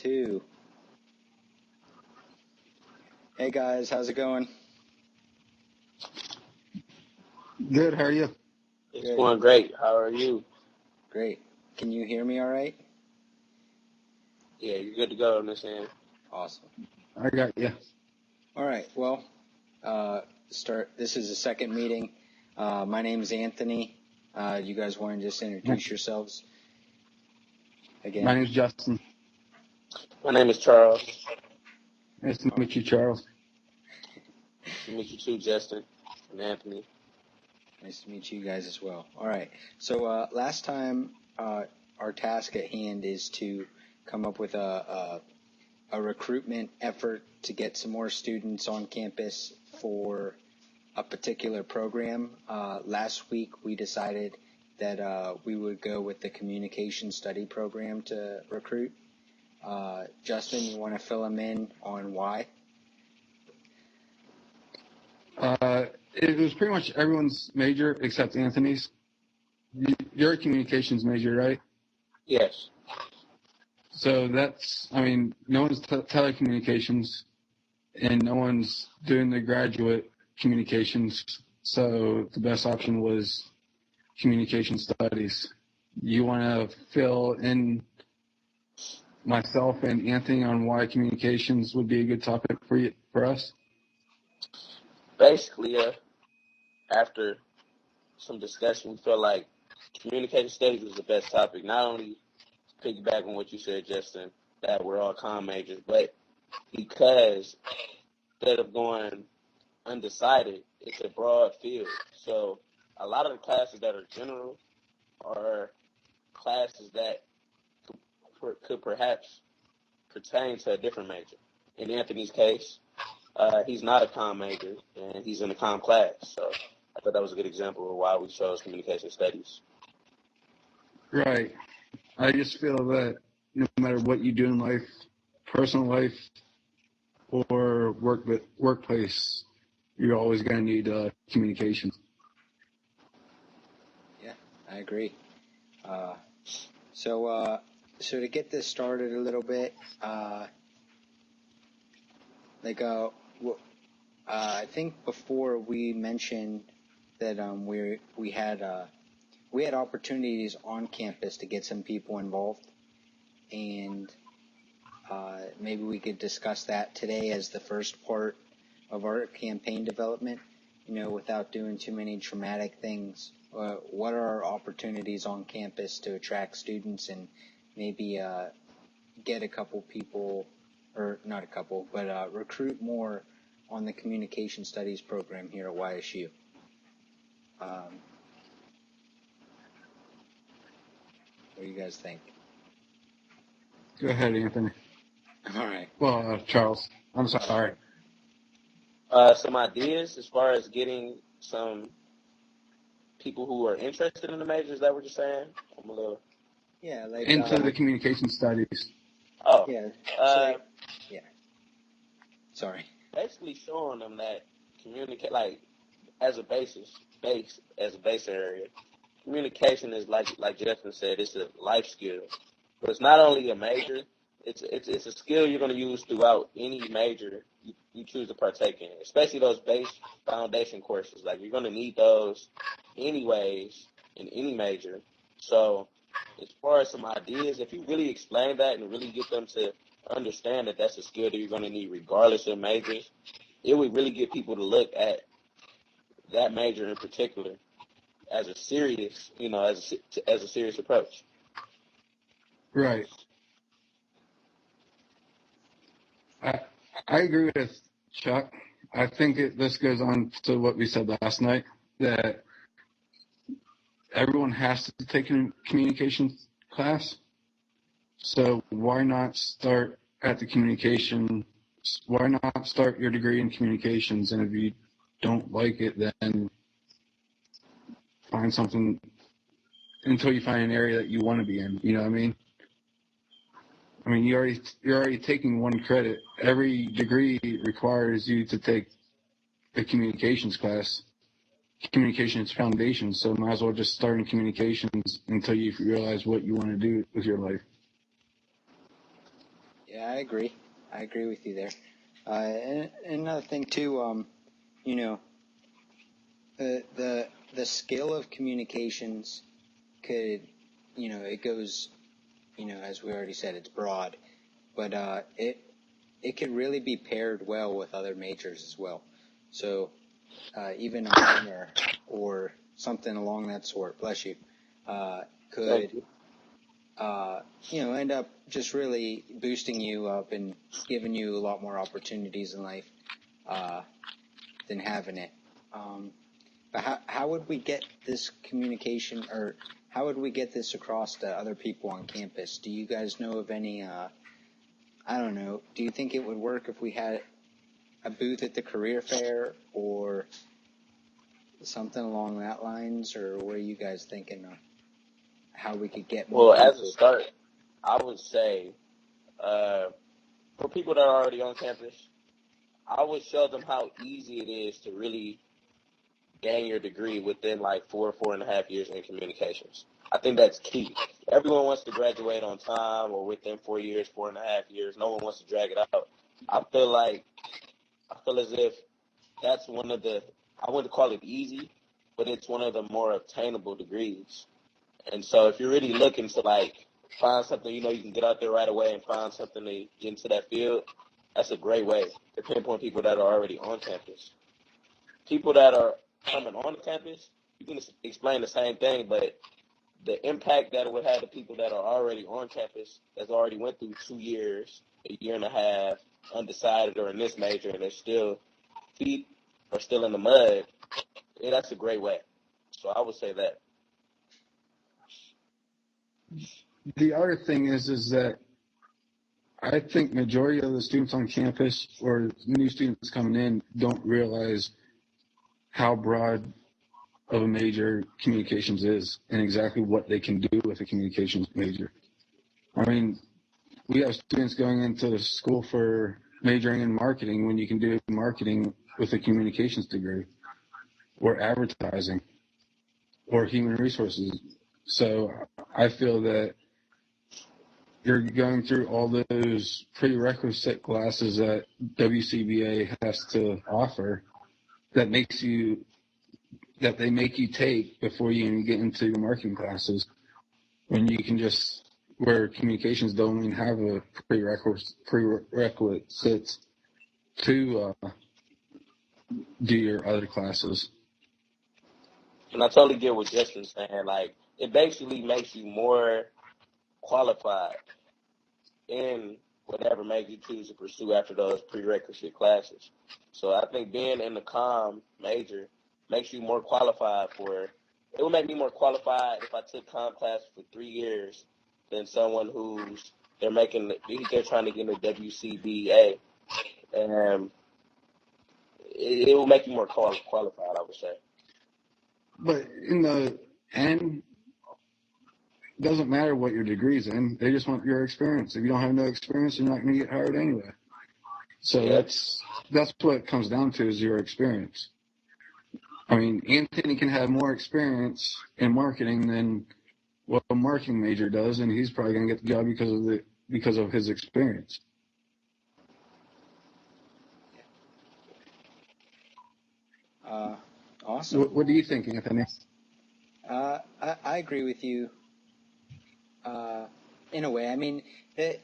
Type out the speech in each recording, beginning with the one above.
2. Hey guys, how's it going? Good, how are you? It's Good. going great. How are you? Great. Can you hear me all right? Yeah, you're good to go on this end. Awesome. I got you. All right. Well, this is the second meeting. My name is Anthony. You guys want to just introduce yourselves again? My name's Justin. My name is Charles. Nice to meet you, Charles. Nice to meet you too, Justin and Anthony. Nice to meet you guys as well. All right. So last time, our task at hand is to come up with a recruitment effort to get some more students on campus for a particular program. Last week, we decided that we would go with the communication study program to recruit. Justin, you want to fill them in on why? It was pretty much everyone's major except Anthony's. You're a communications major, right? Yes. So no one's telecommunications, and no one's doing the graduate communications. So the best option was communication studies. You want to fill in myself and Anthony on why communications would be a good topic for us? Basically, after some discussion, we felt like communication studies was the best topic. Not only to piggyback on what you said, Justin, that we're all comm majors, but because instead of going undecided, it's a broad field. So a lot of the classes that are general are classes that could perhaps pertain to a different major. In Anthony's case, he's not a comm major, and he's in a comm class. So I thought that was a good example of why we chose communication studies. Right. I just feel that no matter what you do in life, personal life or workplace, you're always going to need communication. Yeah, I agree. So to get this started a little bit, I think before we mentioned that we had opportunities on campus to get some people involved, and maybe we could discuss that today as the first part of our campaign development. Without doing too many traumatic things. What are our opportunities on campus to attract students and maybe get a couple people, or not a couple, but recruit more on the communication studies program here at YSU? What do you guys think? Go ahead, Anthony. All right. Well, Charles. I'm sorry. Some ideas as far as getting some people who are interested in the majors. Is that what you're saying? I'm a little... Yeah, into the communication studies. Oh. Yeah. Yeah. Sorry. Basically showing them that communicate, like, as a base area. Communication is like Justin said, it's a life skill. But it's not only a major, it's a skill you're going to use throughout any major you choose to partake in, especially those base foundation courses. Like, you're going to need those anyways in any major. So as far as some ideas, if you really explain that and really get them to understand that that's a skill that you're going to need regardless of majors, it would really get people to look at that major in particular as a serious, as a serious approach. Right. I agree with Chuck. I think this goes on to what we said last night, that everyone has to take a communications class. So why not start at the communication? Why not start your degree in communications? And if you don't like it, then find something until you find an area that you want to be in. You know what I mean? You're already taking one credit. Every degree requires you to take a communications class. Communications foundation. So might as well just start in communications until you realize what you want to do with your life. Yeah, I agree. I agree with you there. And another thing too, you know, the skill of communications could, it goes, as we already said, it's broad, but it could really be paired well with other majors as well. So even a minor or something along that sort, bless you, Thank could you. end up just really boosting you up and giving you a lot more opportunities in life uh, than having it. But how would we get this communication, or how would we get this across to other people on campus? Do you guys know of any, I don't know, do you think it would work if we had a booth at the career fair or something along that lines, or what are you guys thinking of how we could get more Well, as a people? start, I would say uh, for people that are already on campus, I would show them how easy it is to really gain your degree within like 4.5 years in communications. I think that's key. Everyone wants to graduate on time or within 4 years, 4.5 years. No one wants to drag it out. I feel like I feel as if that's one of the, I wouldn't call it easy, but it's one of the more obtainable degrees. And so if you're really looking to like find something, you can get out there right away and find something to get into that field, that's a great way to pinpoint people that are already on campus. People that are coming on campus, you can explain the same thing, but the impact that it would have to people that are already on campus, that's already went through 2 years, a year and a half, undecided or in this major, and they're still feet are still in the mud, yeah, that's a great way. So I would say that. The other thing is that I think majority of the students on campus or new students coming in don't realize how broad of a major communications is and exactly what they can do with a communications major. I mean, we have students going into school for majoring in marketing when you can do marketing with a communications degree or advertising or human resources. So I feel that you're going through all those prerequisite classes that WCBA has to offer that they make you take before you even get into your marketing classes. When you can just, where communications don't even have a prerequisites to do your other classes. And I totally get what Justin's saying. Like, it basically makes you more qualified in whatever major you choose to pursue after those prerequisite classes. So I think being in the comm major makes you more qualified for. It would make me more qualified if I took comm class for 3 years than someone who's they're trying to get into WCBA, and it will make you more qualified. I would say. But in the end, it doesn't matter what your degree's in. They just want your experience. If you don't have no experience, you're not going to get hired anyway. So Yeah. that's what it comes down to is your experience. I mean, Anthony can have more experience in marketing than what a marketing major does, and he's probably going to get the job because of his experience. Uh, awesome. What do you think, Anthony? I agree with you uh, in a way. I mean, a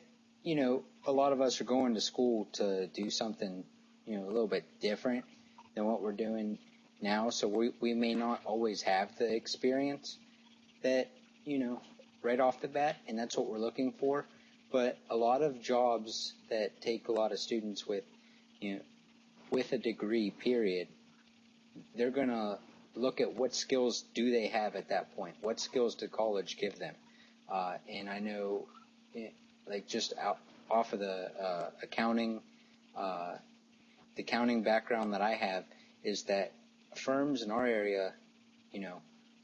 lot of us are going to school to do something, a little bit different than what we're doing now. So we may not always have the experience that, right off the bat, and that's what we're looking for. But a lot of jobs that take a lot of students with a degree, period, they're going to look at what skills do they have at that point. What skills did college give them? And I know, like just off of the accounting background that I have, is that firms in our area,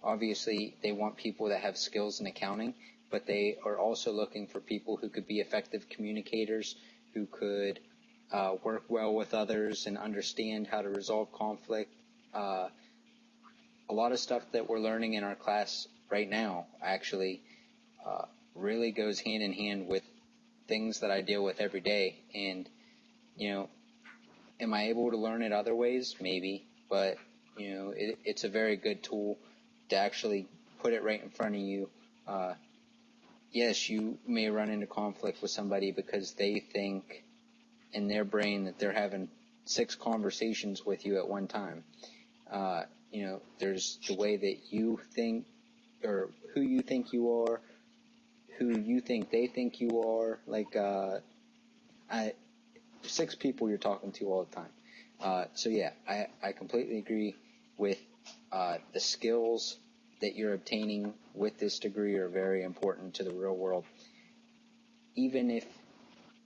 obviously they want people that have skills in accounting, but they are also looking for people who could be effective communicators, who could work well with others and understand how to resolve conflict. A lot of stuff that we're learning in our class right now actually really goes hand in hand with things that I deal with every day. And, am I able to learn it other ways? Maybe. But, it's a very good tool to actually put it right in front of you. Yes, you may run into conflict with somebody because they think in their brain that they're having 6 conversations with you at one time. There's the way that you think, or who you think you are, who you think they think you are. Like, 6 people you're talking to all the time. So yeah, I completely agree with the skills that you're obtaining with this degree are very important to the real world. Even if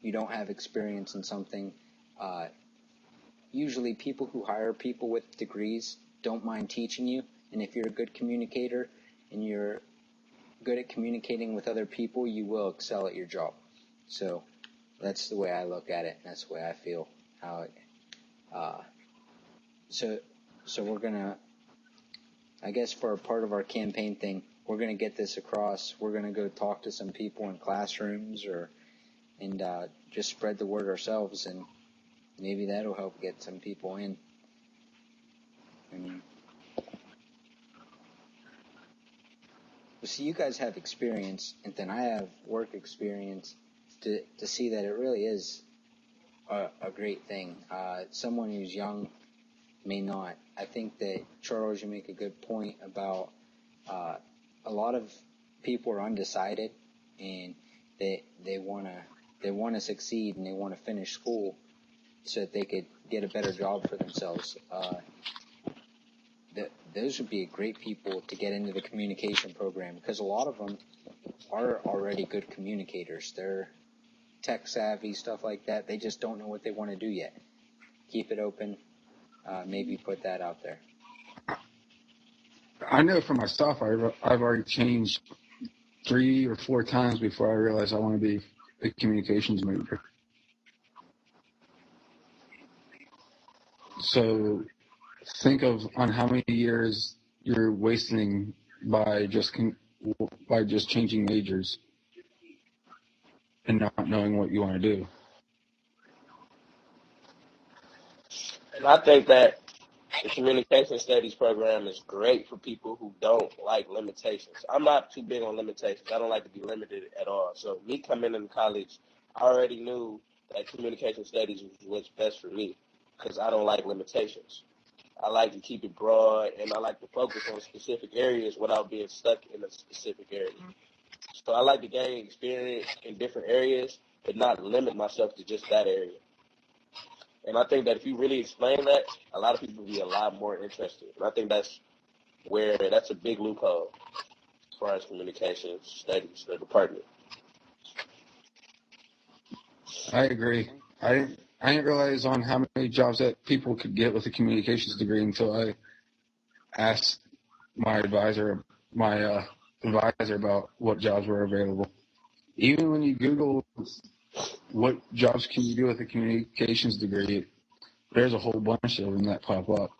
you don't have experience in something, usually people who hire people with degrees don't mind teaching you. And if you're a good communicator and you're good at communicating with other people, you will excel at your job. So that's the way I look at it. That's the way I feel. So we're gonna, I guess for a part of our campaign thing, we're gonna get this across. We're gonna go talk to some people in classrooms and just spread the word ourselves, and maybe that'll help get some people in. See, you guys have experience, and then I have work experience to see that it really is a great thing. Someone who's young may not. I think that, Charles, you make a good point about a lot of people are undecided, and they want to succeed, and they want to finish school so that they could get a better job for themselves. Those would be great people to get into the communication program, because a lot of them are already good communicators. They're tech savvy, stuff like that. They just don't know what they want to do yet. Keep it open. Maybe put that out there. I know for myself, I've already changed 3 or 4 times before I realized I want to be a communications major. So think of on how many years you're wasting by just changing majors and not knowing what you want to do. And I think that the communication studies program is great for people who don't like limitations. I'm not too big on limitations. I don't like to be limited at all. So me coming into college, I already knew that communication studies was what's best for me, because I don't like limitations. I like to keep it broad, and I like to focus on specific areas without being stuck in a specific area. So I like to gain experience in different areas, but not limit myself to just that area. And I think that if you really explain that, a lot of people will be a lot more interested. And I think that's a big loophole as far as communication studies, the department. I agree. I didn't realize on how many jobs that people could get with a communications degree until I asked my advisor about what jobs were available. Even when you Google what jobs can you do with a communications degree, there's a whole bunch of them that pop up.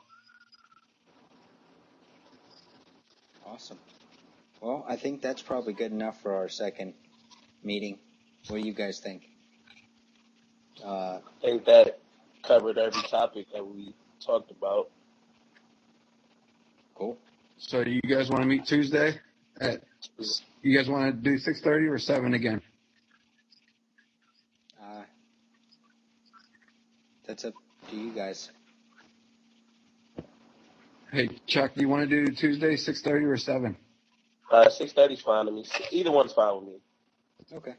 Awesome. Well, I think that's probably good enough for our second meeting. What do you guys think? I think that covered every topic that we talked about. Cool. So you guys want to meet Tuesday? You guys want to do 6:30 or 7 again? That's up to you guys. Hey, Chuck, do you want to do Tuesday 6:30 or 7? 6:30 is fine to me. Either one's fine with me. Okay.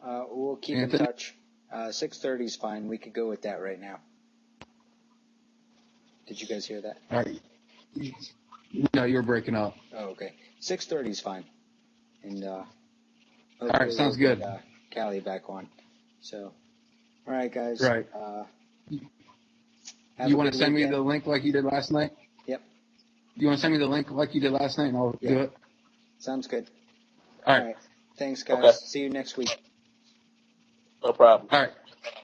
We'll keep Anthony? in touch. 6:30 is fine. We could go with that right now. Did you guys hear that? All right. No, you're breaking up. Oh, okay. 6:30 is fine. And all right, sounds good. Get, Callie back on. So, all right, guys. Right. You want to send me the link like you did last night? Yep. You want to send me the link like you did last night, and I'll do it? Sounds good. All right. Thanks, guys. Okay. See you next week. No problem. All right.